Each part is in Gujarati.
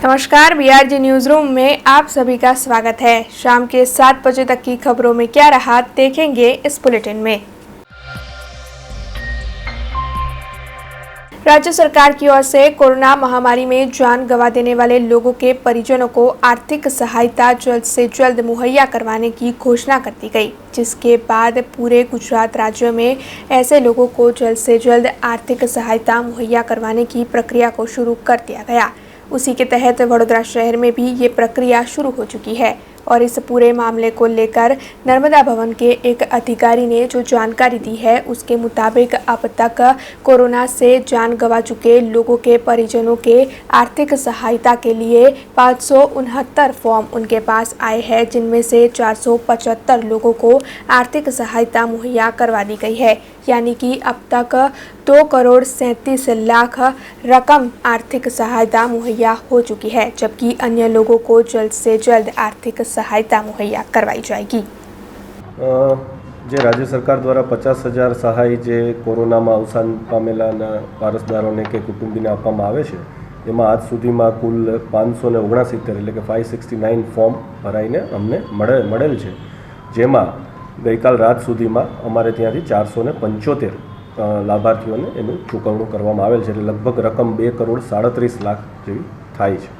नमस्कार, बीआरजी न्यूज रूम में आप सभी का स्वागत है। शाम के 7 बजे तक की खबरों में क्या रहा देखेंगे इस बुलेटिन में। राज्य सरकार की ओर से कोरोना महामारी में जान गंवा देने वाले लोगों के परिजनों को आर्थिक सहायता जल्द से जल्द मुहैया करवाने की घोषणा कर दी गई, जिसके बाद पूरे गुजरात राज्य में ऐसे लोगों को जल्द से जल्द आर्थिक सहायता मुहैया करवाने की प्रक्रिया को शुरू कर दिया गया। उसी के तहत वडोदरा शहर में भी ये प्रक्रिया शुरू हो चुकी है और इस पूरे मामले को लेकर नर्मदा भवन के एक अधिकारी ने जो जानकारी दी है उसके मुताबिक अब तक कोरोना से जान गंवा चुके लोगों के परिजनों के आर्थिक सहायता के लिए 569 फॉर्म उनके पास आए हैं, जिनमें से 475 लोगों को आर्थिक सहायता मुहैया करवा दी गई है। यानी कि अब तक 2,37,00,000 रकम आर्थिक सहायता मुहैया हो चुकी है, जबकि अन्य लोगों को जल्द से जल्द आर्थिक सहायता मुहैया करवाई जाएगी। जे राज्य सरकार द्वारा 50,000 सहाय जे कोरोना में अवसान पामेला वारसदारों ने के कुटुंबीने आपवामां आवे छे, एमां आज सुधीमां कुल 569 एटले के 569 फॉर्म भराईने अमने मळेल छे, जेमां गईकाल रात सुधीमां अमारे त्यांथी 475 लाभार्थीओने एनुं चूकवणું કરવામાં આવેલ છે, એટલે લગભગ રકમ 2,37,00,000 જેવી થાય છે।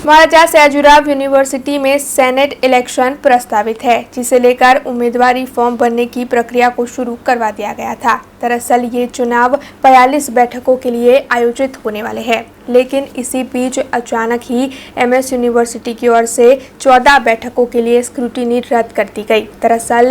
महाराजा सयाजीराव यूनिवर्सिटी में सेनेट इलेक्शन प्रस्तावित है, जिसे लेकर उम्मीदवारी फॉर्म भरने की प्रक्रिया को शुरू करवा दिया गया था। दरअसल ये चुनाव 42 बैठकों के लिए आयोजित होने वाले हैं, लेकिन इसी बीच अचानक ही एमएस यूनिवर्सिटी की ओर से 14 बैठकों के लिए स्क्रूटिनी रद्द कर दी गई। दरअसल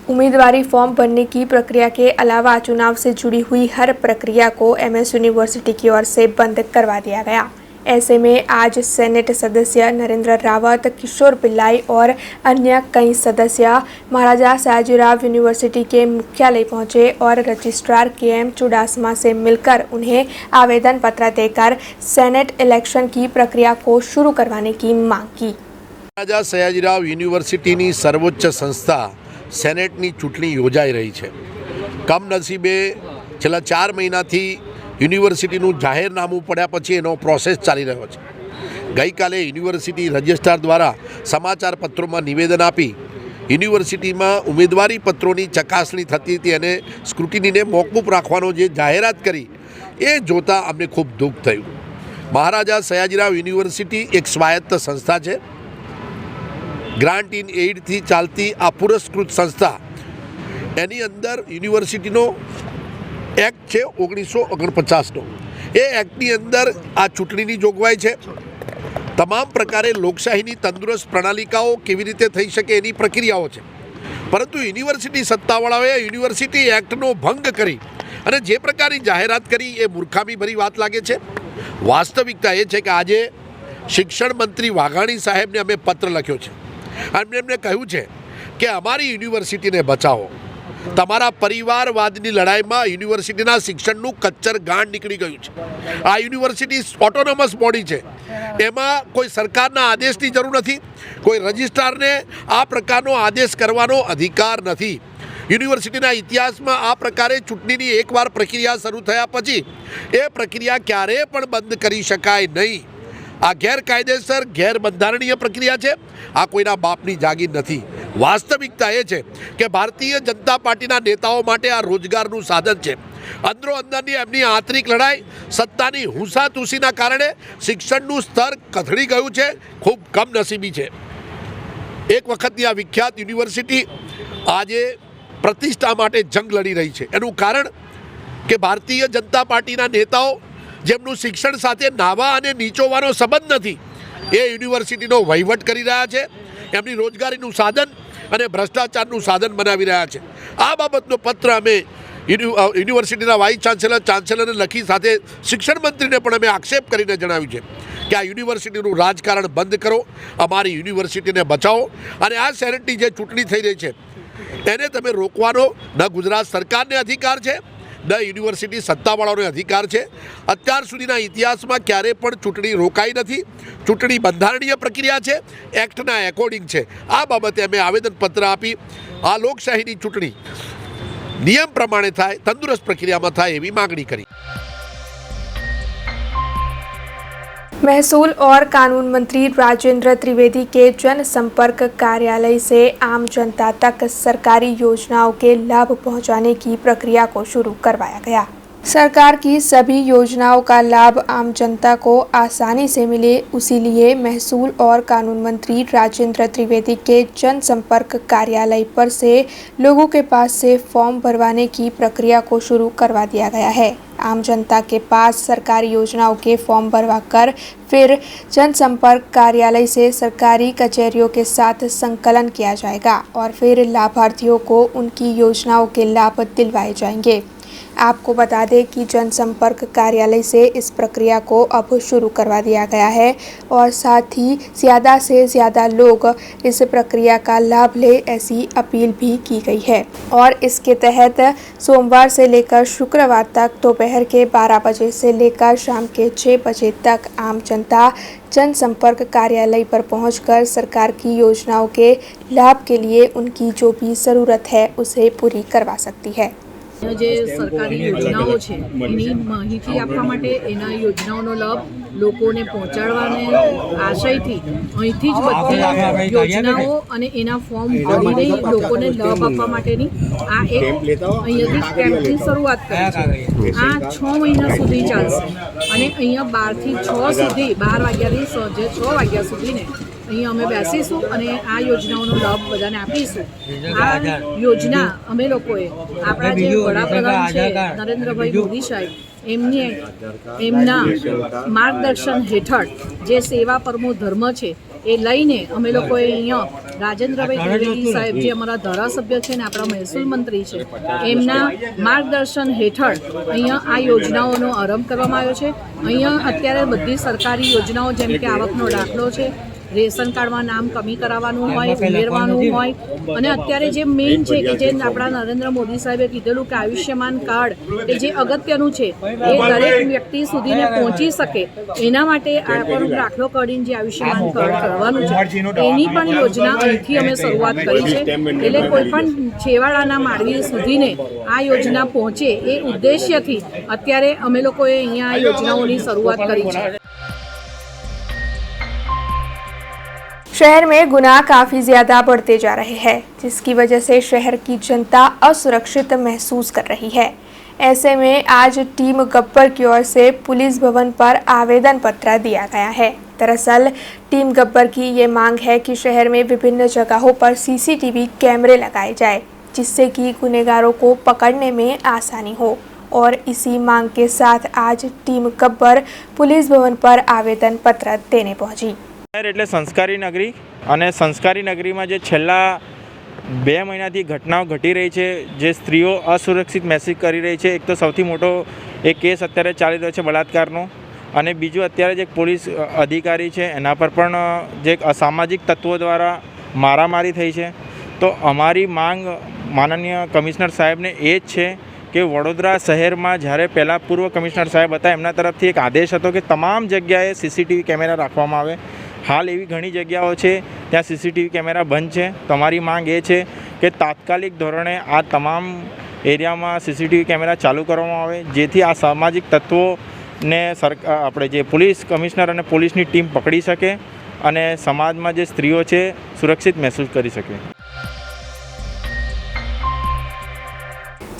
उम्मीदवारी फॉर्म भरने की प्रक्रिया के अलावा चुनाव से जुड़ी हुई हर प्रक्रिया को एमएस यूनिवर्सिटी की ओर से बंद करवा दिया गया। ऐसे में आज सेनेट सदस्य नरेंद्र रावत, किशोर पिल्लाई और अन्य कई सदस्य महाराजा सयाजीराव यूनिवर्सिटी के मुख्यालय पहुंचे और रजिस्ट्रार के.एम. चुडासमा से मिलकर उन्हें आवेदन पत्र देकर सेनेट इलेक्शन की प्रक्रिया को शुरू करवाने की मांग की। महाराजा सयाजीराव यूनिवर्सिटी सर्वोच्च संस्था सेनेटनी चूंटणी योजाई रही है। कमनसीबे छेल्ला 4 महीनाथी यूनिवर्सिटीનું જાહેરનામું પડ્યા પછી એનો પ્રોસેસ ચાલી રહ્યો છે। ગઈકાલે યુનિવર્સિટી રજિસ્ટ્રાર દ્વારા સમાચાર પત્રોમાં નિવેદન આપી યુનિવર્સિટીમાં ઉમેદવારી પત્રોની ચકાસણી થતી હતી અને સ્ક્રુટિનીને મોકૂફ રાખવાનો જે જાહેરાત કરી એ જોતાં અમને ખૂબ દુઃખ થયું। મહારાજા સયાજીરાવ યુનિવર્સિટી એક સ્વાયત્ત સંસ્થા છે। ગ્રાન્ટ ઇન એઇડથી ચાલતી આ પુરસ્કૃત સંસ્થા એની અંદર યુનિવર્સિટીનો एक्ट है 1949 ए एक्टनी अंदर आ चूंटणीनी जोगवाई है। तमाम प्रकारे लोकशाही तंदुरस्त प्रणालिकाओं केवी रीते थई शके एनी प्रक्रियाओं है, परंतु यूनिवर्सिटी सत्तावाळाओए यूनिवर्सिटी एक्टनो भंग करी अने जे प्रकारनी जाहेरात करी ए मूर्खामी भरी बात लागे छे। वास्तविकता ए छे के आजे शिक्षण मंत्री वाघाणी साहेबने अमे पत्र लख्यो छे अने एमणे कह्युं छे के अमारी यूनिवर्सिटीने बचावो। तमारा परिवारवादनी लड़ाईमां यूनिवर्सिटीना शिक्षणનું कच्चर गांठ નીકળી ગયું છે। આ યુનિવર્સિટી ઓટોનોમસ બોડી છે, એમાં કોઈ સરકારના આદેશની જરૂર નથી, કોઈ રજિસ્ટ્રારને આ પ્રકારનો આદેશ કરવાનો અધિકાર નથી। યુનિવર્સિટીના ઇતિહાસમાં આ પ્રકારે ચૂંટણીની એકવાર પ્રક્રિયા શરૂ થયા પછી એ પ્રક્રિયા ક્યારેય પણ બંધ કરી શકાય નહીં। આ ગેરકાયદેસર ગેરબંધારણીય પ્રક્રિયા છે, આ કોઈના બાપની જાગીર નથી। वास्तविकता ये है कि भारतीय जनता पार्टी नेताओं माटे आ रोजगारનું साधन है। अंदरो अंदरनी एमनी आंतरिक लड़ाई सत्तानी हुसातुसीना कारणे शिक्षणનું स्तर कथड़ी गयुं है। खूब कमनसीबी है। एक वखतनी आ विख्यात यूनिवर्सिटी आजे प्रतिष्ठा माटे जंग लड़ी रही है। एनुं कारण कि भारतीय जनता पार्टी नेताओं जेमनुं शिक्षण साथे नावा अने नीचोवानो संबंध नथी ए यूनिवर्सिटीनो वहीवट करी रह्या छे। एमनी रोजगारीનું साधन અને ભ્રષ્ટાચારનું સાધન બનાવી રહ્યા છે। આ બાબતનો પત્ર અમે યુનિવર્સિટીના વાઇસ ચાન્સેલરને લખી સાથે શિક્ષણ મંત્રીને પણ અમે આક્ષેપ કરીને જણાવ્યું છે કે આ યુનિવર્સિટીનું રાજકારણ બંધ કરો, અમારી યુનિવર્સિટીને બચાવો અને આ સેનેટની જે ચૂંટણી થઈ રહી છે એને તમે રોકવાનો ન ગુજરાત સરકારને અધિકાર છે न यूनिवर्सिटी सत्तावाळाओने अधिकार है। अत्यार सुधीना इतिहासमां क्यारे पण चूंटणी रोकाई नथी। चूंटणी बंधारणीय प्रक्रिया है, एक्टना एकोर्डिंग है। आ बाबते अमे आवेदनपत्र आपी आ लोकशाहीनी चूंटणी नियम प्रमाणे थाय, तंदुरस्त प्रक्रियामां थाय एवी मागणी करी। महसूल और कानून मंत्री राजेंद्र त्रिवेदी के जनसंपर्क कार्यालय से आम जनता तक सरकारी योजनाओं के लाभ पहुंचाने की प्रक्रिया को शुरू करवाया गया। सरकार की सभी योजनाओं का लाभ आम जनता को आसानी से मिले, उसीलिए महसूल और कानून मंत्री राजेंद्र त्रिवेदी के जनसंपर्क कार्यालय पर से लोगों के पास से फॉर्म भरवाने की प्रक्रिया को शुरू करवा दिया गया है। आम जनता के पास सरकारी योजनाओं के फॉर्म भरवाकर फिर जनसंपर्क कार्यालय से सरकारी कचहरियों के साथ संकलन किया जाएगा और फिर लाभार्थियों को उनकी योजनाओं के लाभ दिलवाए जाएंगे। आपको बता दें कि जनसंपर्क कार्यालय से इस प्रक्रिया को अब शुरू करवा दिया गया है और साथ ही ज़्यादा से ज़्यादा लोग इस प्रक्रिया का लाभ ले, ऐसी अपील भी की गई है। और इसके तहत सोमवार से लेकर शुक्रवार तक दोपहर के 12 बजे से लेकर शाम के 6 बजे तक आम जनता जनसंपर्क कार्यालय पर पहुंचकर सरकार की योजनाओं के लाभ के लिए उनकी जो भी ज़रूरत है उसे पूरी करवा सकती है। જે સરકારી યોજનાઓ છે એની માહિતી આપવા માટે એના યોજનાઓનો લાભ લોકોને પહોંચાડવાને આશયથી અહીંથી જ બધી યોજનાઓ અને એના ફોર્મ ભરીને લોકોને લાભ આપવા માટેની આ એક અહીંયાથી કેમ્પની શરૂઆત કરી છે। આ 6 મહિના સુધી ચાલશે અને અહીંયા 12 થી 6 સુધી 12 વાગ્યાથી સાંજે 6 વાગ્યા સુધીને અહીંયા અમે બેસીશું અને આ યોજનાઓનો લાભ બધાને આપીશું। આ યોજના અમે લોકોએ આપણા જે વડાપ્રધાન છે નરેન્દ્રભાઈ મોદી સાહેબ એમના માર્ગદર્શન હેઠળ જે સેવા પરમો ધર્મ છે એ લઈને અમે લોકોએ અહીંયા રાજેન્દ્રભાઈ ત્રિવેદી સાહેબ જે અમારા ધારાસભ્ય છે ને આપણા મહેસૂલ મંત્રી છે એમના માર્ગદર્શન હેઠળ અહીંયા આ યોજનાઓનો આરંભ કરવામાં આવ્યો છે। અહીંયા અત્યારે બધી સરકારી યોજનાઓ જેમ કે આવકનો દાખલો છે, રેશન કાર્ડમાં નામ કમી કરાવવાનું હોય, ઉમેરવાનું હોય અને અત્યારે જે મેઇન છે કે જે આપણા નરેન્દ્ર મોદી સાહેબે કીધેલું કે આયુષ્યમાન કાર્ડ એ જે અગત્યનું છે એ દરેક વ્યક્તિ સુધીને પહોંચી શકે એના માટે આ પણ દાખલો કાઢીને જે આયુષ્યમાન કાર્ડ કરવાનું છે એની પણ યોજના અહીંથી અમે શરૂઆત કરી છે। એટલે કોઈ પણ છેવાડાના માનવી સુધીને આ યોજના પહોંચે એ ઉદ્દેશ્યથી અત્યારે અમે લોકોએ અહીંયા આ યોજનાઓની શરૂઆત કરી છે। शहर में गुनाह काफ़ी ज़्यादा बढ़ते जा रहे हैं, जिसकी वजह से शहर की जनता असुरक्षित महसूस कर रही है। ऐसे में आज टीम गब्बर की ओर से पुलिस भवन पर आवेदन पत्र दिया गया है। दरअसल टीम गब्बर की ये मांग है कि शहर में विभिन्न जगहों पर सीसीटीवी कैमरे लगाए जाए, जिससे कि गुनहगारों को पकड़ने में आसानी हो। और इसी मांग के साथ आज टीम गब्बर पुलिस भवन पर आवेदन पत्र देने पहुंची। એટલે સંસ્કારી નગરી અને સંસ્કારી નગરીમાં જે છેલ્લા 2 મહિનાથી ઘટનાઓ ઘટી રહી છે, જે સ્ત્રીઓ અસુરક્ષિત મહેસૂસ કરી રહી છે। એક તો સૌથી મોટો એક કેસ અત્યારે ચાલી રહ્યો છે બળાત્કારનો અને બીજું અત્યારે જે પોલીસ અધિકારી છે એના પર પણ જે અસામાજિક તત્વો દ્વારા મારામારી થઈ છે। તો અમારી માંગ માનનીય કમિશનર સાહેબને એ જ છે કે વડોદરા શહેરમાં જ્યારે પહેલાં પૂર્વ કમિશનર સાહેબ હતા એમના તરફથી એક આદેશ હતો કે તમામ જગ્યાએ સીસીટીવી કેમેરા રાખવામાં આવે। હાલ એવી ઘણી જગ્યાઓ છે ત્યાં સીસીટીવી કેમેરા બંધ છે। તો અમારી માંગ એ છે કે તાત્કાલિક ધોરણે આ તમામ એરિયામાં સીસીટીવી કેમેરા ચાલુ કરવામાં આવે, જેથી આ સામાજિક તત્વોને આપણે જે પોલીસ કમિશનર અને પોલીસની ટીમ પકડી શકે અને સમાજમાં જે સ્ત્રીઓ છે સુરક્ષિત મહેસૂસ કરી શકે।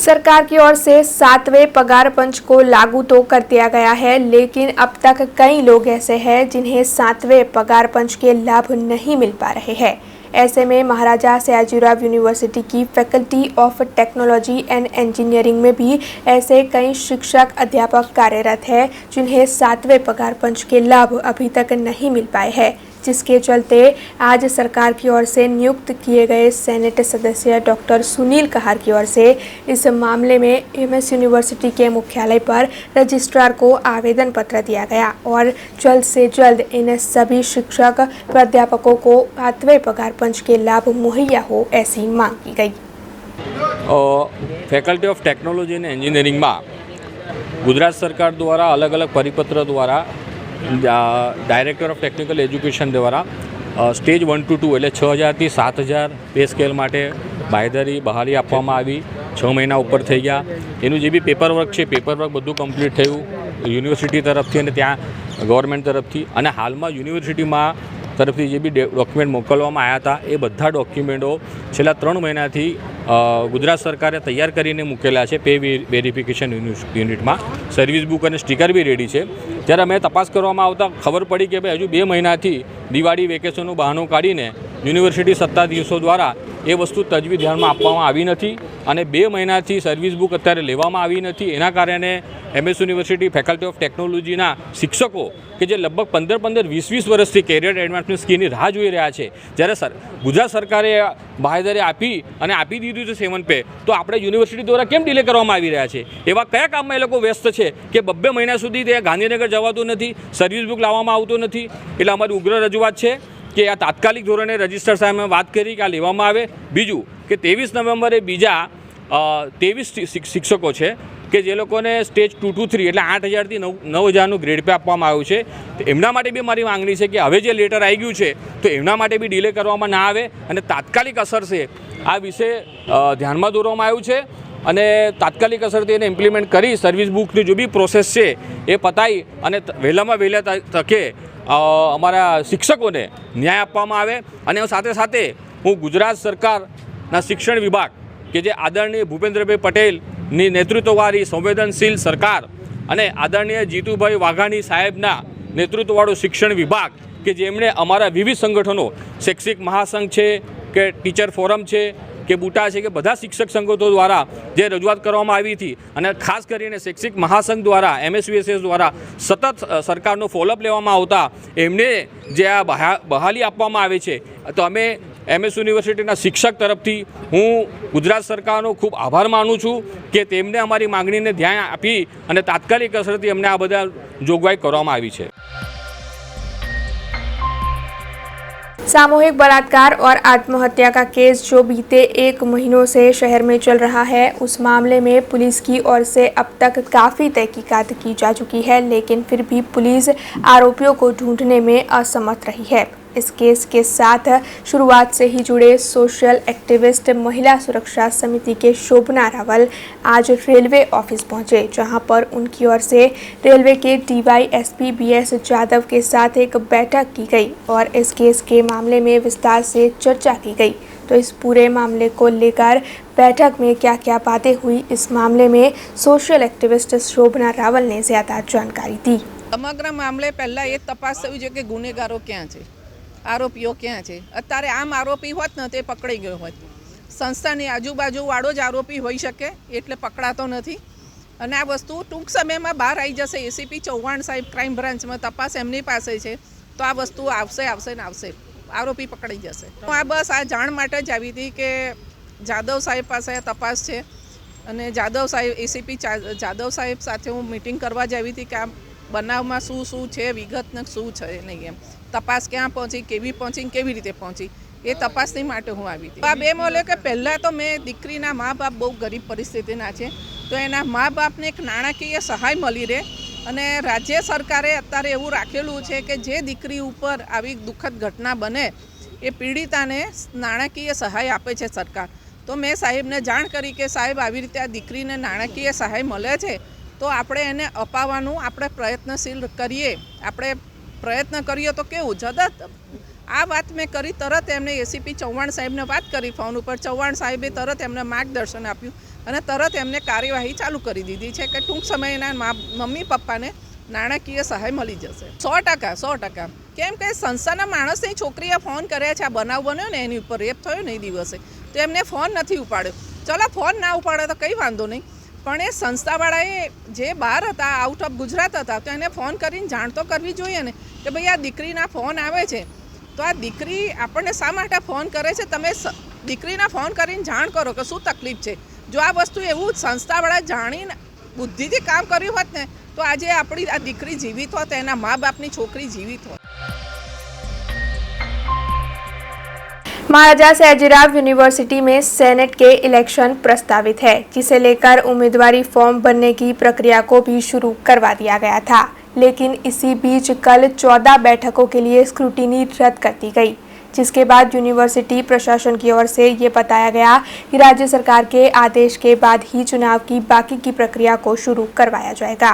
सरकार की ओर से 7वें पगार पंच को लागू तो कर दिया गया है, लेकिन अब तक कई लोग ऐसे हैं जिन्हें 7वें पगार पंच के लाभ नहीं मिल पा रहे हैं। ऐसे में महाराजा सयाजीराव यूनिवर्सिटी की faculty of technology and engineering में भी ऐसे कई शिक्षक अध्यापक कार्यरत हैं जिन्हें 7वें पगार पंच के लाभ अभी तक नहीं मिल पाए हैं, जिसके चलते आज सरकार की ओर से नियुक्त किए गए सेनेट सदस्य डॉक्टर सुनील कहार की ओर से इस मामले में एमएस यूनिवर्सिटी के मुख्यालय पर रजिस्ट्रार को आवेदन पत्र दिया गया और जल्द से जल्द इन सभी शिक्षक प्राध्यापकों को 7वें पगार पंच के लाभ मुहैया हो, ऐसी मांग की गई। ફેકલ્ટી ઓફ ટેકનોલોજી અને એન્જિનિયરિંગમાં ગુજરાત સરકાર દ્વારા અલગ અલગ પરિપત્ર દ્વારા ડાયરેક્ટર ઓફ ટેકનિકલ એજ્યુકેશન દ્વારા સ્ટેજ 1 to 2 એટલે 6000થી 7000 પે સ્કેલ માટે બાંયધરી બહાલી આપવામાં આવી। 6 મહિના ઉપર થઈ ગયા। એનું જે બી પેપરવર્ક છે પેપરવર્ક બધું કમ્પ્લીટ થયું યુનિવર્સિટી તરફથી અને ત્યાં ગવર્મેન્ટ તરફથી, અને હાલમાં યુનિવર્સિટીમાં તરફથી જે બી ડોક્યુમેન્ટ મોકલવામાં આવ્યા હતા એ બધા ડોક્યુમેન્ટો છેલ્લા 3 મહિનાથી ગુજરાત સરકારે તૈયાર કરીને મૂકેલા છે પે વેરિફિકેશન યુનિટમાં. સર્વિસ બુક અને સ્ટીકર બી રેડી છે. જ્યારે અમે તપાસ કરવામાં આવતા ખબર પડી કે ભાઈ હજુ 2 મહિનાથી દિવાળી વેકેશનનું બહાનું કાઢીને યુનિવર્સિટી સત્તાધીશો દ્વારા એ વસ્તુ તજવીજ ધ્યાનમાં આપવામાં આવી નથી અને 2 મહિનાથી સર્વિસ બુક અત્યારે લેવામાં આવી નથી. એના કારણે MS યુનિવર્સિટી ફેકલ્ટી ઓફ ટેકનોલોજીના શિક્ષકો કે જે લગભગ 15-20 વર્ષથી કેરિયર એડવાન્સમેન્ટ સ્કીમની રાહ જોઈ રહ્યા છે, જ્યારે ગુજરાત સરકારે બાહેધરી આપી દીધું છે 7 પે, તો આપણે યુનિવર્સિટી દ્વારા કેમ ડિલે કરવામાં આવી રહ્યા છે? એવા કયા કામમાં એ લોકો વ્યસ્ત છે કે 2 મહિના સુધી તે ગાંધીનગર જવાતું નથી, સર્વિસ બુક લાવવામાં આવતું નથી? એટલે અમારી ઉગ્ર રજૂઆત છે કે આ તાત્કાલિક ધોરણે રજિસ્ટર સાહેબે વાત કરી કે આ લેવામાં આવે. બીજું કે 23 નવેમ્બરે બીજા 23 શિક્ષકો છે કે જે લોકોને સ્ટેજ 2 to 3 એટલે 8,000થી 9,000નું ગ્રેડ પે આપવામાં આવ્યું છે. તો એમના માટે બી મારી માંગણી છે કે હવે જે લેટર આવી ગયું છે તો એમના માટે બી ડિલે કરવામાં ના આવે અને તાત્કાલિક અસર છે આ વિશે ધ્યાનમાં દોરવામાં આવ્યું છે અને તાત્કાલિક અસરથી એને ઇમ્પ્લિમેન્ટ કરી સર્વિસ બુકની જો બી પ્રોસેસ છે એ પતાવી અને વહેલામાં વહેલા તકે અમારા શિક્ષકોને ન્યાય આપવામાં આવે. અને સાથે સાથે હું ગુજરાત સરકારના શિક્ષણ વિભાગ કે જે આદરણીય ભૂપેન્દ્રભાઈ પટેલની નેતૃત્વવાળી સંવેદનશીલ સરકાર અને આદરણીય જીતુભાઈ વાઘાણી સાહેબના નેતૃત્વવાળો શિક્ષણ વિભાગ કે જેમણે અમારા વિવિધ સંગઠનો શૈક્ષિક મહાસંઘ છે કે ટીચર ફોરમ છે કે બુટા છે કે બધા શિક્ષક સંગઠનો દ્વારા જે રજૂઆત કરવામાં આવી હતી અને ખાસ કરીને શૈક્ષિક મહાસંઘ દ્વારા MSVSS દ્વારા સતત સરકારનો ફોલોઅપ લેવામાં આવતા એમને જે આ બહાલી આપવામાં આવે છે, તો અમે MS યુનિવર્સિટીના શિક્ષક તરફથી હું ગુજરાત સરકારનો ખૂબ આભાર માનું છું કે તેમને અમારી માંગણીને ધ્યાન આપી અને તાત્કાલિક અસરથી અમને આ બધા જોગવાઈ કરવામાં આવી છે. सामूहिक बलात्कार और आत्महत्या का केस जो बीते 1 महीनों से शहर में चल रहा है, उस मामले में पुलिस की ओर से अब तक काफ़ी तहकीकात की जा चुकी है, लेकिन फिर भी पुलिस आरोपियों को ढूंढने में असमर्थ रही है. इस केस के साथ शुरुआत से ही जुड़े सोशल एक्टिविस्ट महिला सुरक्षा समिति के शोभना रावल आज रेलवे ऑफिस पहुंचे, जहां पर उनकी ओर से रेलवे के DYSP BS जाधव के साथ एक बैठक की गई और इस केस के मामले में विस्तार से चर्चा की गई. तो इस पूरे मामले को लेकर बैठक में क्या क्या बातें हुई, इस मामले में सोशल एक्टिविस्ट शोभना रावल ने ज़्यादा जानकारी दी. સમગ્ર મામલે પહેલાં એ તપાસ થવી જોઈએ કે ગુનેગારો ક્યાં છે, આરોપીઓ ક્યાં છે. અત્યારે આમ આરોપી હોત ને તે પકડાઈ ગયો હોત. સંસ્થાની આજુબાજુવાળો જ આરોપી હોઈ શકે એટલે પકડાતો નથી અને આ વસ્તુ ટૂંક સમયમાં બહાર આવી જશે. ACP ચૌહાણ સાહેબ ક્રાઇમ બ્રાન્ચમાં તપાસ એમની પાસે છે, તો આ વસ્તુ આવશે, આરોપી પકડાઈ જશે. આ બસ આ જાણ માટે જ આવી હતી કે જાદવ સાહેબ પાસે તપાસ છે અને જાદવ સાહેબ ACP જાદવ સાહેબ સાથે હું મિટિંગ કરવા જ આવી હતી કે આ બનાવમાં શું છે, વિગતને શું છે નહીં, એમ તપાસ ક્યાં પહોંચી, કેવી રીતે પહોંચી, એ તપાસની માટે હું આવી હતી. આ બે મળે કે પહેલાં તો મેં દીકરીના મા બાપ બહુ ગરીબ પરિસ્થિતિના છે, તો એના મા બાપને એક નાણાકીય સહાય મળી રહે અને રાજ્ય સરકારે અત્યારે એવું રાખેલું છે કે જે દીકરી ઉપર આવી દુઃખદ ઘટના બને એ પીડિતાને નાણાકીય સહાય આપે છે સરકાર. તો મેં સાહેબને જાણ કરી કે સાહેબ આવી રીતે આ દીકરીને નાણાકીય સહાય મળે છે તો આપણે એને અપાવવાનું આપણે પ્રયત્નશીલ કરીએ. આપણે પ્રયત્ન કરીએ તો કેવું જદત આ વાત મેં કરી. તરત એમને ACP ચૌહાણ સાહેબને વાત કરી ફોન ઉપર. ચૌહાણ સાહેબે તરત એમને માર્ગદર્શન આપ્યું અને તરત એમને કાર્યવાહી ચાલુ કરી દીધી છે કે ટૂંક સમયના મમ્મી પપ્પાને નાણાકીય સહાય મળી જશે. 100%. કેમ કે સંસ્થાના માણસની છોકરીએ ફોન કર્યા છે, આ બનાવ બન્યો ને એની ઉપર રેપ થયો ને એ દિવસે, તો એમને ફોન નથી ઉપાડ્યો. ચલો ફોન ના ઉપાડે તો કંઈ વાંધો નહીં, પણ એ સંસ્થાવાળાએ જે બહાર હતા, આઉટ ઓફ ગુજરાત હતા, તો એને ફોન કરીને જાણ તો કરવી જોઈએ ને કે ભાઈ આ દીકરીના ફોન આવે છે, તો આ દીકરી આપણને શા માટે ફોન કરે છે, તમે દીકરીના ફોન કરીને જાણ કરો કે શું તકલીફ છે. જો આ વસ્તુ એવું સંસ્થાવાળા જાણીને બુદ્ધિથી કામ કર્યું હોત ને તો આજે આપણી આ દીકરી જીવિત હોત, એના માँ બાપની છોકરી જીવિત હોત. महाराजा सयाजीराव यूनिवर्सिटी में सेनेट के इलेक्शन प्रस्तावित है, जिसे लेकर उम्मीदवारी फॉर्म भरने की प्रक्रिया को भी शुरू करवा दिया गया था, लेकिन इसी बीच कल 14 बैठकों के लिए स्क्रूटिनी रद्द कर दी गई, जिसके बाद यूनिवर्सिटी प्रशासन की ओर से ये बताया गया कि राज्य सरकार के आदेश के बाद ही चुनाव की बाकी की प्रक्रिया को शुरू करवाया जाएगा.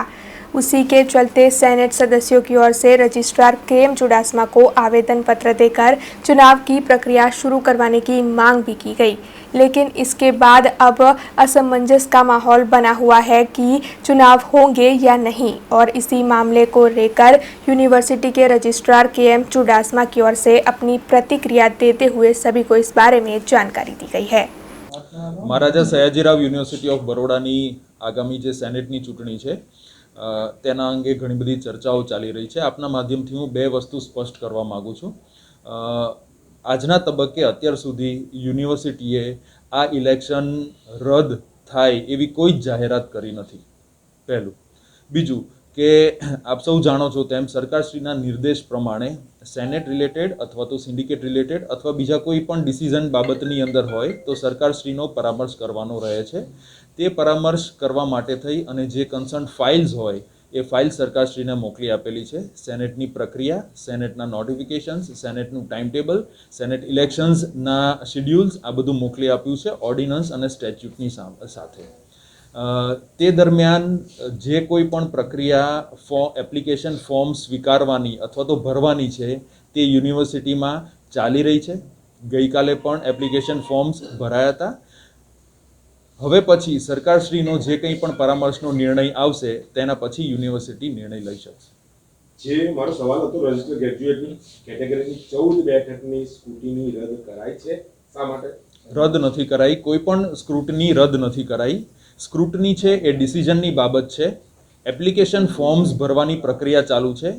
उसी के चलते सेनेट सदस्यों की ओर से रजिस्ट्रार के.एम. चुडासमा को आवेदन पत्र देकर चुनाव की प्रक्रिया शुरू करवाने की मांग भी की गई, लेकिन इसके बाद अब असमंजस का माहौल बना हुआ है कि चुनाव होंगे या नहीं, और इसी मामले को लेकर यूनिवर्सिटी के रजिस्ट्रार के.एम. चुडासमा की ओर से अपनी प्रतिक्रिया देते हुए सभी को इस बारे में जानकारी दी गई है। મહારાજા સયાજીરાવ યુનિવર્સિટી ઓફ બરોડાની આગામી જે સેનેટની ચૂંટણી છે તેના અંગે ઘણી બધી ચર્ચાઓ ચાલી રહી છે. આપના માધ્યમથી હું બે વસ્તુ સ્પષ્ટ કરવા માગું છું. આજના તબક્કે અત્યાર સુધી યુનિવર્સિટીએ આ ઇલેક્શન રદ થાય એવી કોઈ જ જાહેરાત કરી નથી, પહેલું. બીજું કે આપ સૌ જાણો છો તેમ સરકારશ્રીના નિર્દેશ પ્રમાણે સેનેટ રિલેટેડ અથવા તો સિન્ડિકેટ રિલેટેડ અથવા બીજા કોઈ પણ ડિસિઝન બાબતની અંદર હોય તો સરકારશ્રીનો પરામર્શ કરવાનો રહે છે. તે પરામર્શ કરવા માટે થઈ અને જે કન્સર્ન ફાઇલ્સ હોય એ ફાઇલ સરકારશ્રીને મોકલી આપેલી છે. સેનેટની પ્રક્રિયા, સેનેટના નોટિફિકેશન્સ, સેનેટનું ટાઈમ ટેબલ, સેનેટ ઇલેક્શન્સના શિડ્યુલ્સ આ બધું મોકલી આપ્યું છે ઓર્ડિનન્સ અને સ્ટેચ્યુટની સાથે. તે દરમિયાન જે કોઈ પણ પ્રક્રિયા એપ્લિકેશન ફોર્મ સ્વીકારવાની અથવા તો ભરવાની છે તે યુનિવર્સિટીમાં ચાલી રહી છે. ગઈકાલે પણ એપ્લિકેશન ફોર્મ્સ ભરાયા હતા. હવે પછી સરકારશ્રીનો જે કંઈ પણ પરામર્શનો નિર્ણય આવશે તેના પછી યુનિવર્સિટી નિર્ણય લઈ શકશે. જે મારો સવાલ હતો, રજિસ્ટર ગ્રેજ્યુએટની કેટેગરીની 14 બેઠકની સ્ક્રુટિની રદ કરાઈ છે, શા માટે રદ નથી કરાઈ? કોઈ પણ સ્ક્રુટની રદ નથી કરાઈ. સ્ક્રુટની છે એ ડિસિઝનની બાબત છે. એપ્લિકેશન ફોર્મ્સ ભરવાની પ્રક્રિયા ચાલુ છે.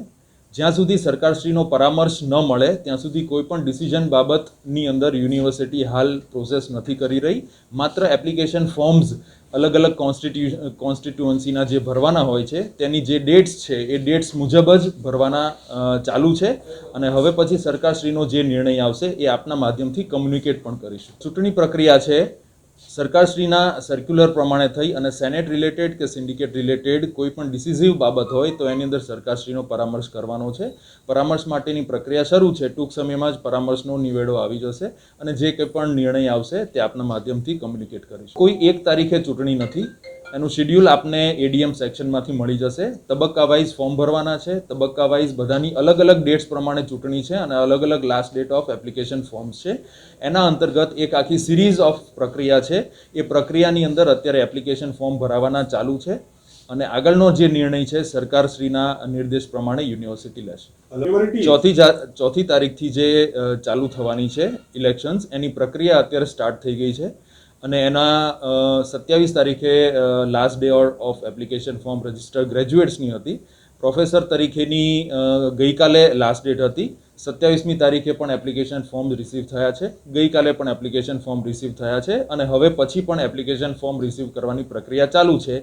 જ્યાં સુધી સરકારશ્રીનો પરામર્શ ન મળે ત્યાં સુધી કોઈ પણ ડિસિઝન બાબતની અંદર યુનિવર્સિટી હાલ પ્રોસેસ નથી કરી રહી. માત્ર એપ્લિકેશન ફોર્મ્સ અલગ અલગ કોન્સ્ટિટ્યુઅન્સીના જે ભરવાના હોય છે તેની જે ડેટ્સ છે એ ડેટ્સ મુજબ જ ભરવાના ચાલુ છે. અને હવે પછી સરકારશ્રીનો જે નિર્ણય આવશે એ આપના માધ્યમથી કમ્યુનિકેટ પણ કરીશું. ચૂંટણી પ્રક્રિયા છે સરકારશ્રીના સર્ક્યુલર પ્રમાણે થઈ અને સેનેટ રિલેટેડ કે સિન્ડિકેટ રિલેટેડ કોઈ પણ ડિસિઝિવ બાબત હોય તો એની અંદર સરકારશ્રીનો પરામર્શ કરવાનો છે. પરામર્શ માટેની પ્રક્રિયા શરૂ છે. ટૂંક સમયમાં જ પરામર્શનો નિવેડો આવી જશે અને જે કંઈ પણ નિર્ણય આવશે તે આપના માધ્યમથી કમ્યુનિકેટ કરીશું. કોઈ એક તારીખે ચૂંટણી નથી. એનું શેડ્યુલ આપને એડીએમ સેક્શનમાંથી મળી જશે. તબક્કા વાઇઝ ફોર્મ ભરવાના છે. તબક્કા વાઇઝ બધાની અલગ અલગ ડેટ્સ પ્રમાણે ચૂંટણી છે અને અલગ અલગ last date of application forms છે. એના અંતર્ગત એક આખી સિરીઝ ઓફ પ્રક્રિયા છે. એ પ્રક્રિયાની અંદર અત્યારે એપ્લિકેશન ફોર્મ ભરાવાના ચાલુ છે અને આગળનો જે નિર્ણય છે સરકારશ્રીના નિર્દેશ પ્રમાણે યુનિવર્સિટી લેશે. 4મી તારીખથી જે ચાલુ થવાની છે ઇલેક્શન્સ, એની પ્રક્રિયા અત્યારે સ્ટાર્ટ થઈ ગઈ છે અને એના 27 તારીખે last day of application form register ગ્રેજ્યુએટ્સની હતી. પ્રોફેસર તરીકેની ગઈકાલે લાસ્ટ ડેટ હતી. 27મી તારીખે પણ એપ્લિકેશન ફોર્મ રિસીવ થયા છે. ગઈકાલે પણ એપ્લિકેશન ફોર્મ રિસીવ થયા છે અને હવે પછી પણ એપ્લિકેશન ફોર્મ રિસીવ કરવાની પ્રક્રિયા ચાલુ છે.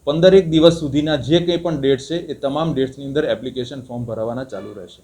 15 દિવસ સુધીના જે કંઈ પણ ડેટ છે એ તમામ ડેટ્સની અંદર એપ્લિકેશન ફોર્મ ભરવાના ચાલુ રહેશે.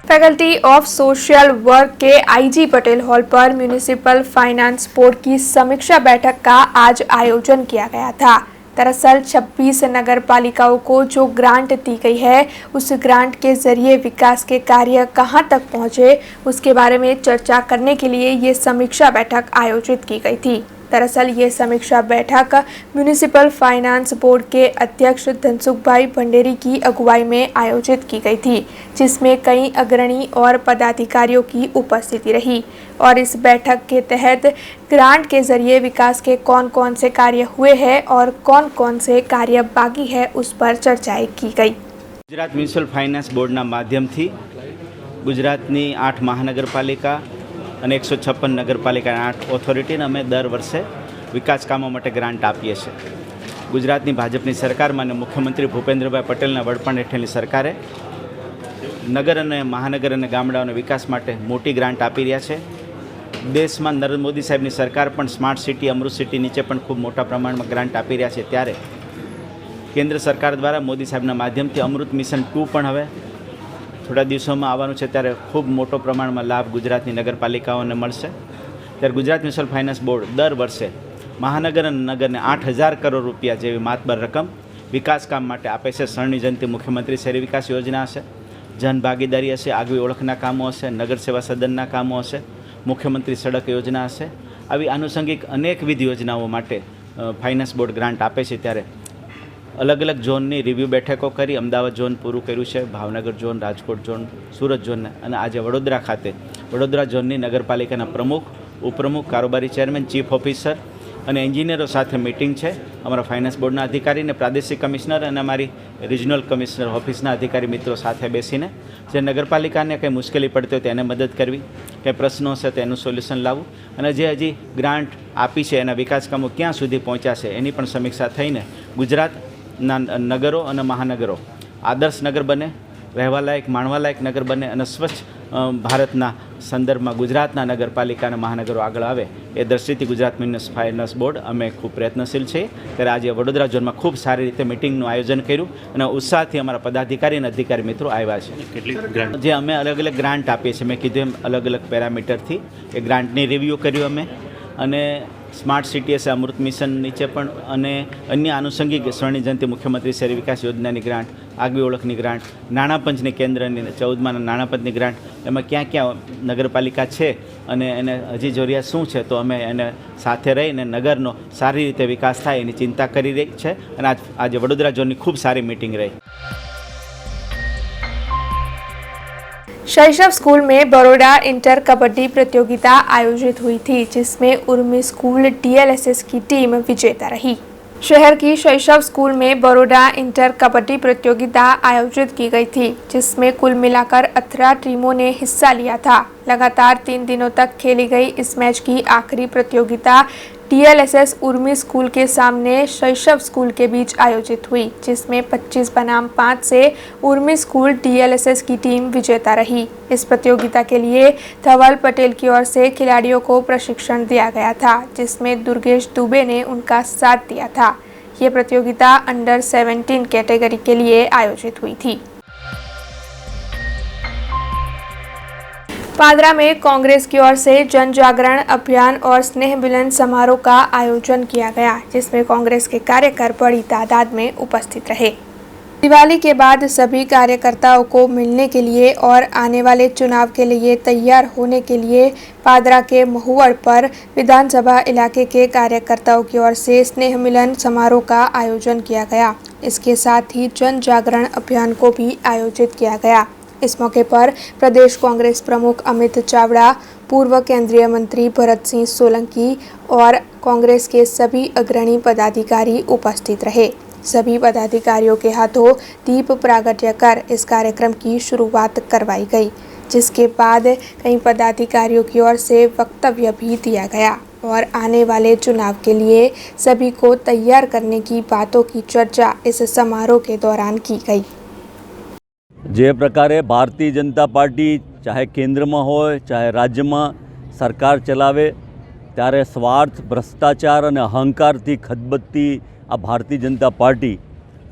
फैकल्टी ऑफ सोशल वर्क के आईजी पटेल हॉल पर म्यूनिसिपल फाइनेंस बोर्ड की समीक्षा बैठक का आज आयोजन किया गया था। दरअसल 26 नगर पालिकाओं को जो ग्रांट दी गई है उस ग्रांट के जरिए विकास के कार्य कहां तक पहुंचे उसके बारे में चर्चा करने के लिए ये समीक्षा बैठक आयोजित की गई थी। दरअसल ये समीक्षा बैठक म्यूनिसिपल फाइनेंस बोर्ड के अध्यक्ष धनसुख भाई भंडेरी की अगुवाई में आयोजित की गई थी, जिसमें कई अग्रणी और पदाधिकारियों की उपस्थिति रही और इस बैठक के तहत ग्रांट के जरिए विकास के कौन कौन से कार्य हुए हैं और कौन कौन से कार्य बाकी है उस पर चर्चाएं की गई। गुजरात म्युनिसिपल फाइनेंस बोर्डना माध्यमथी गुजरातनी 8 महानगरपालिका અને 156 નગરપાલિકાના 8 ઓથોરિટીને અમે દર વર્ષે વિકાસ કામો માટે ગ્રાન્ટ આપીએ છીએ. ગુજરાતની ભાજપની સરકારમાં અને મુખ્યમંત્રી ભૂપેન્દ્રભાઈ પટેલના વડપણ હેઠળની સરકારે નગર અને મહાનગર અને ગામડાઓના વિકાસ માટે મોટી ગ્રાન્ટ આપી રહ્યા છે. દેશમાં નરેન્દ્ર મોદી સાહેબની સરકાર પણ સ્માર્ટ સિટી, અમૃત સિટી નીચે પણ ખૂબ મોટા પ્રમાણમાં ગ્રાન્ટ આપી રહ્યા છે. ત્યારે કેન્દ્ર સરકાર દ્વારા મોદી સાહેબના માધ્યમથી અમૃત મિશન 2 પણ હવે થોડા દિવસોમાં આવવાનું છે. ત્યારે ખૂબ મોટો પ્રમાણમાં લાભ ગુજરાતની નગરપાલિકાઓને મળશે. ત્યારે ગુજરાત મ્યુનિસિપલ ફાઇનાન્સ બોર્ડ દર વર્ષે મહાનગર અને નગરને 8,000 કરોડ રૂપિયા જેવી માતબર રકમ વિકાસ કામ માટે આપે છે. સ્વર્ણિમ જયંતિ મુખ્યમંત્રી શહેરી વિકાસ યોજના હશે, જનભાગીદારી હશે, આગવી ઓળખના કામો હશે, નગર સેવા સદનના કામો હશે, મુખ્યમંત્રી સડક યોજના હશે. આવી આનુષંગિક અનેકવિધ યોજનાઓ માટે ફાઇનાન્સ બોર્ડ ગ્રાન્ટ આપે છે ત્યારે અલગ અલગ ઝોનની રિવ્યૂ બેઠકો કરી અમદાવાદ ઝોન પૂરું કર્યું છે, Bhavnagar zone, Rajkot zone, Surat zone અને આજે વડોદરા ખાતે વડોદરા ઝોનની નગરપાલિકાના પ્રમુખ, ઉપપ્રમુખ, કારોબારી ચેરમેન, ચીફ ઓફિસર અને એન્જિનિયરો સાથે મિટિંગ છે. અમારા ફાઇનાન્સ બોર્ડના અધિકારી અને પ્રાદેશિક કમિશનર અને અમારી રિજનલ કમિશનર ઓફિસના અધિકારી મિત્રો સાથે બેસીને જે નગરપાલિકાને કંઈ મુશ્કેલી પડતી હોય તેને મદદ કરવી, કંઈ પ્રશ્નો હશે તેનું સોલ્યુશન લાવવું અને જે હજી ગ્રાન્ટ આપી છે એના વિકાસ કામો ક્યાં સુધી પહોંચ્યા છે એની પણ સમીક્ષા થઈને ગુજરાતના નગરો અને મહાનગરો આદર્શ નગર બને, રહેવાલાયક, માણવાલાયક નગર બને અને સ્વચ્છ ભારતના સંદર્ભમાં ગુજરાતના નગરપાલિકા અને મહાનગરો આગળ આવે એ દ્રષ્ટિથી ગુજરાત મ્યુનિસિપલ ફાઇનાન્સ બોર્ડ અમે ખૂબ પ્રયત્નશીલ છીએ. ત્યારે આજે વડોદરા ઝોનમાં ખૂબ સારી રીતે મિટિંગનું આયોજન કર્યું અને ઉત્સાહથી અમારા પદાધિકારી અને અધિકારી મિત્રો આવ્યા છે. જે અમે અલગ અલગ ગ્રાન્ટ આપીએ છીએ, મેં કીધું એમ અલગ અલગ પેરામીટરથી એ ગ્રાન્ટની રિવ્યૂ કર્યું અમે અને સ્માર્ટ સિટી હશે, અમૃત મિશન નીચે પણ અને અન્ય આનુષંગિક સ્વર્ણિમ જયંતિ મુખ્યમંત્રી શહેરી વિકાસ યોજનાની ગ્રાન્ટ, આગવી ઓળખની ગ્રાન્ટ, નાણાપંચની કેન્દ્રની 14માં નાણાપંચની ગ્રાન્ટ, એમાં ક્યાં ક્યાં નગરપાલિકા છે અને એને હજી જરૂરિયાત શું છે તો અમે એને સાથે રહીને નગરનો સારી રીતે વિકાસ થાય એની ચિંતા કરી રહી છે અને આજે વડોદરા ઝોનની ખૂબ સારી મિટિંગ રહી. शैशव स्कूल में बड़ौदा इंटर कबड्डी प्रतियोगिता आयोजित हुई थी, जिसमें उर्मी स्कूल DLSS की टीम विजेता रही. शहर की शैशव स्कूल में बड़ौदा इंटर कबड्डी प्रतियोगिता आयोजित की गई थी, जिसमें कुल मिलाकर 18 टीमों ने हिस्सा लिया था. लगातार 3 दिनों तक खेली गई इस मैच की आखिरी प्रतियोगिता DLSS उर्मी स्कूल के सामने शैशव स्कूल के बीच आयोजित हुई, जिसमें 25 बनाम 5 से उर्मी स्कूल DLSS की टीम विजेता रही. इस प्रतियोगिता के लिए धवल पटेल की ओर से खिलाड़ियों को प्रशिक्षण दिया गया था, जिसमें दुर्गेश दुबे ने उनका साथ दिया था. ये प्रतियोगिता अंडर 17 कैटेगरी के लिए आयोजित हुई थी. पादरा में कांग्रेस की ओर से जन जागरण अभियान और स्नेह मिलन समारोह का आयोजन किया गया, जिसमें कांग्रेस के कार्यकर्ता बड़ी तादाद में उपस्थित रहे. दिवाली के बाद सभी कार्यकर्ताओं को मिलने के लिए और आने वाले चुनाव के लिए तैयार होने के लिए पादरा के महुअड़ पर विधानसभा इलाके के कार्यकर्ताओं की ओर से स्नेह मिलन समारोह का आयोजन किया गया. इसके साथ ही जन जागरण अभियान को भी आयोजित किया गया. इस मौके पर प्रदेश कांग्रेस प्रमुख अमित चावड़ा, पूर्व केंद्रीय मंत्री भरत सिंह सोलंकी और कांग्रेस के सभी अग्रणी पदाधिकारी उपस्थित रहे. सभी पदाधिकारियों के हाथों दीप प्रागट्य कर इस कार्यक्रम की शुरुआत करवाई गई, जिसके बाद कई पदाधिकारियों की ओर से वक्तव्य भी दिया गया और आने वाले चुनाव के लिए सभी को तैयार करने की बातों की चर्चा इस समारोह के दौरान की गई. જે પ્રકારે ભારતીય જનતા પાર્ટી ચાહે કેન્દ્રમાં હોય ચાહે રાજ્યમાં સરકાર ચલાવે ત્યારે સ્વાર્થ, ભ્રષ્ટાચાર અને અહંકારથી ખદબદતી આ ભારતીય જનતા પાર્ટી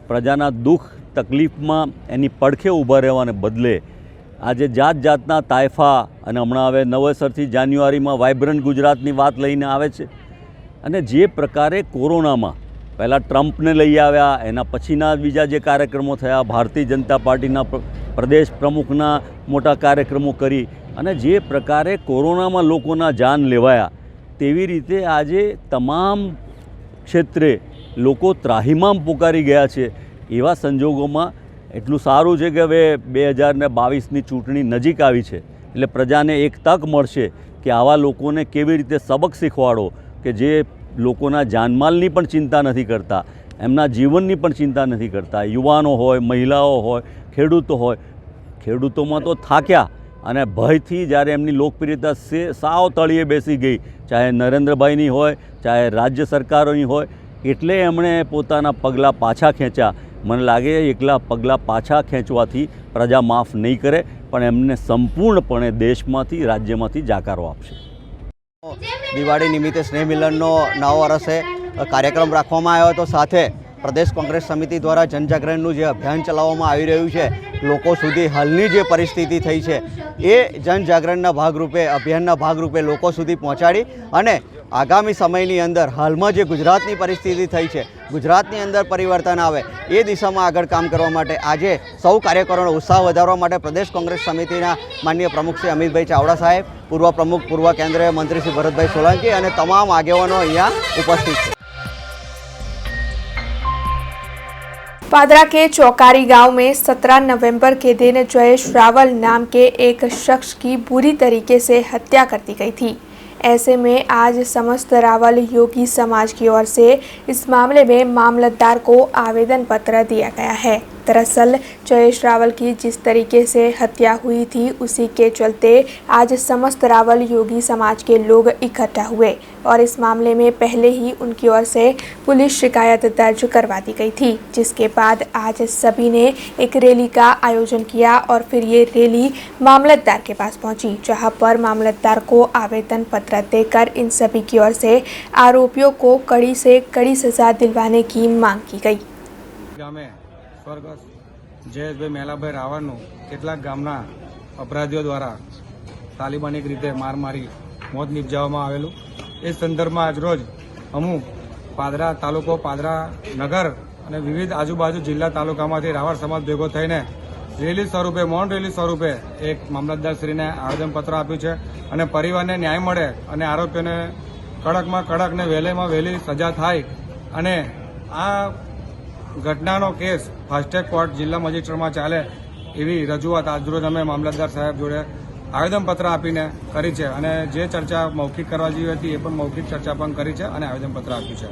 પ્રજાના દુઃખ તકલીફમાં એની પડખે ઊભા રહેવાને બદલે આજે જાત જાતના તાયફા અને હમણાં હવે નવેસરથી જાન્યુઆરીમાં વાઇબ્રન્ટ ગુજરાતની વાત લઈને આવે છે. અને જે પ્રકારે કોરોનામાં પહેલાં ટ્રમ્પને લઈ આવ્યા, એના પછીના બીજા જે કાર્યક્રમો થયા, ભારતીય જનતા પાર્ટીના પ્રદેશ પ્રમુખના મોટા કાર્યક્રમો કરી અને જે પ્રકારે કોરોનામાં લોકોના જાન લેવાયા તેવી રીતે આજે તમામ ક્ષેત્રે લોકો ત્રાહિમામ પોકારી ગયા છે. એવા સંજોગોમાં એટલું સારું છે કે હવે 2022ની ચૂંટણી નજીક આવી છે એટલે પ્રજાને એક તક મળશે કે આવા લોકોને કેવી રીતે સબક શીખવાડો કે જે લોકોના જાનમાલની પણ ચિંતા નથી કરતા, એમના જીવનની પણ ચિંતા નથી કરતા. યુવાનો હોય, મહિલાઓ હોય, ખેડૂતો હોય. ખેડૂતોમાં તો થાક્યા અને ભયથી જ્યારે એમની લોકપ્રિયતા સાવ તળિયે બેસી ગઈ, ચાહે નરેન્દ્રભાઈની હોય ચાહે રાજ્ય સરકારોની હોય, એટલે એમણે પોતાના પગલાં પાછા ખેંચ્યા. મને લાગે એકલા પગલાં પાછા ખેંચવાથી પ્રજા માફ નહીં કરે પણ એમને સંપૂર્ણપણે દેશમાંથી રાજ્યમાંથી જાકારો આપશે. દિવાળી નિમિત્તે સ્નેહ મિલનનો નવો વર્ષે કાર્યક્રમ રાખવામાં આવ્યો હતો. સાથે પ્રદેશ કોંગ્રેસ સમિતિ દ્વારા જનજાગરણનું જે અભિયાન ચલાવવામાં આવી રહ્યું છે, લોકો સુધી હાલની જે પરિસ્થિતિ થઈ છે એ જનજાગરણના ભાગરૂપે, અભિયાનના ભાગરૂપે લોકો સુધી પહોંચાડી અને આગામી સમયની અંદર હાલમાં જે ગુજરાતની પરિસ્થિતિ થઈ છે, ગુજરાતની અંદર પરિવર્તન આવે એ દિશામાં આગળ કામ કરવા માટે આજે સૌ કાર્યકરોનો ઉત્સાહ વધારવા માટે પ્રદેશ કોંગ્રેસ સમિતિના માનનીય પ્રમુખ શ્રી અમિતભાઈ ચાવડા સાહેબ, પૂર્વ પ્રમુખ પૂર્વ કેન્દ્રીય મંત્રી શ્રી ભરતભાઈ સોલંકી અને તમામ આગેવાનો અહીંયા ઉપસ્થિત છે. पादरा के चौकारी गांव में 17 नवंबर के दिन जयेश रावल नाम के एक शख्स की बुरी तरीके से हत्या कर दी गई थी। ऐसे में आज समस्त रावल योगी समाज की ओर से इस मामले में मामलतदार को आवेदन पत्र दिया गया है। दरअसल जयेश रावल की जिस तरीके से हत्या हुई थी उसी के चलते आज समस्त रावल योगी समाज के लोग इकट्ठा हुए और इस मामले में पहले ही उनकी ओर से पुलिस शिकायत दर्ज करवा दी गई थी, जिसके बाद आज सभी ने एक रैली का आयोजन किया और फिर ये रैली मामलतदार के पास पहुंची, जहां पर मामलतदार को आवेदन पत्र देकर इन सभी की ओर से आरोपियों को कड़ी से कड़ी सजा दिलवाने की मांग की गई। સ્વર્ગસ્થ જયેશભાઈ મેલાભાઈ રાવળનું કેટલાક ગામના અપરાધીઓ દ્વારા તાલિબાનિક રીતે માર મારી મોત નિપજાવવામાં આવેલું। એ સંદર્ભમાં આજરોજ અમુ પાદરા તાલુકો પાદરા નગર અને વિવિધ આજુબાજુ જિલ્લા તાલુકામાંથી રાવળ સમાજ ભેગો થઈને રેલી સ્વરૂપે મૌન રેલી સ્વરૂપે એક મામલતદારશ્રીને આવેદનપત્ર આપ્યું છે અને પરિવારને ન્યાય મળે અને આરોપીઓને કડકમાં કડક ને વહેલેમાં વહેલી સજા થાય અને આ ઘટનાનો કેસ ફાસ્ટેગ કોર્ટ જિલ્લા મજિસ્ટ્રેટમાં ચાલે એવી રજૂઆત આજરોજ અમે મામલતદાર સાહેબ જોડે આવેદનપત્ર આપીને કરી છે અને જે ચર્ચા મૌખિક કરવા જેવી હતી એ પણ મૌખિક ચર્ચા પણ કરી છે અને આવેદનપત્ર આપ્યું છે।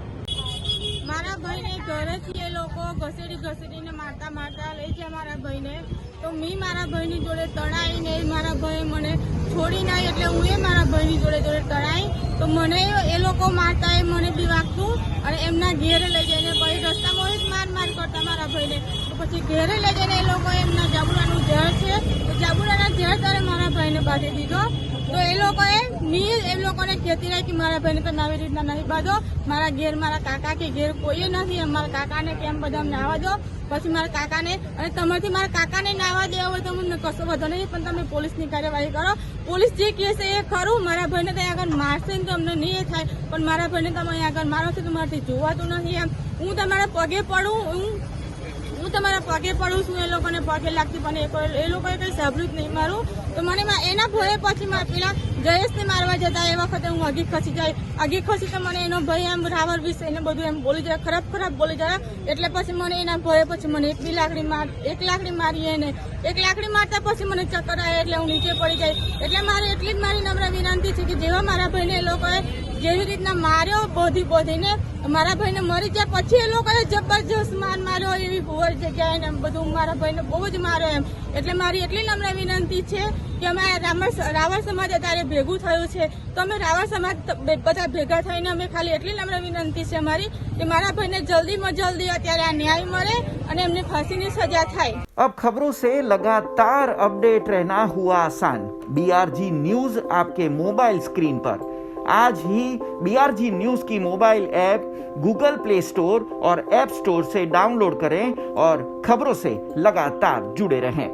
મારા ભાઈને ઘરેથી એ લોકો ઘસેડીને મારતા લઈ જાય મારા ભાઈને, તો મેં મારા ભાઈની જોડે તણાઈને મારા ભાઈ મને છોડી નહીં એટલે હું એ મારા ભાઈની જોડે તણાઈ, તો મને એ લોકો મારતા એ મને બી વાગતું અને એમના ઘેરે લઈ જઈને પછી રસ્તામાં જ માર કરતા મારા ભાઈને, તો પછી ઘેરે લઈ જઈને એ લોકો એમના જાબુડાનું ઝેર છે તો જાબુડાના ઝેર ત્યારે મારા ભાઈને બાંધી દીધો। તો એ લોકોને કહેતી રહી કે મારા ભાઈને તમે આવી રીતના નહીં બાંધો, મારા ઘેર મારા કાકા કે ઘેર કોઈ નથી, મારા કાકાને કેમ બધા અમને આવવા દો। પછી મારા કાકાને અને તમારથી મારા કાકાને ના આવવા દેવા હોય તો મને કશો વધો નહીં, પણ તમે પોલીસની કાર્યવાહી કરો। પોલીસ જે કહે છે એ ખરું, મારા ભાઈને ત્યાં આગળ મારશે ને તો અમને નહીં એ થાય, પણ મારા ભાઈને તમે અહીંયા આગળ મારો છો તો મારાથી જોવાતું નથી એમ। હું તમારા પગે પડું, હું તમારા પગે પડું છું, એ લોકોને પગે લાગતી, પણ એ લોકોએ કંઈ સાંભળ્યું જ નહીં મારું। તો મને એના ભયે પછી પેલા જયેશને મારવા જતા એ વખતે હું આગી ખસી તો મને એનો ભય એમ રાવળ વિશે એને બધું એમ બોલી જાય, ખરાબ બોલી જાય, એટલે પછી મને એના ભયે પછી મને એક લાકડી મારી એને, એક લાકડી મારતા પછી મને ચક્કર આવે એટલે હું નીચે પડી જાય। એટલે મારે એટલી જ મારી નમ્ર વિનંતી છે કે જેવા મારા ભાઈને એ લોકોએ જેવી રીતના માર્યો બોધીને મારા ભાઈને મરી જાય પછી એ લોકોએ જબરજસ્ત માર્યો એવી જગ્યાએ ને બધું મારા ભાઈને બહુ જ માર્યો એમ। એટલે મારી એટલી નમ્ર વિનંતી છે કે અમે રાવળ સમાજ અત્યારે ભેગું થયું છે તો અમે રાવળ સમાજ બધા ભેગા થઈને અમે ખાલી એટલી નમ્ર વિનંતી છે અમારી કે મારા ભાઈને જલ્દીમાં જલ્દી અત્યારે આ न्याय મળે અને એમને फांसीની सजा થાય। अब खबरों से लगातार अपडेट रहना हुआ आसान। BRG न्यूज आपके मोबाइल स्क्रीन पर आज ही BRG न्यूज की mobile app Google play store और ऐप स्टोर से डाउनलोड करें और खबरों से लगातार जुड़े रहें।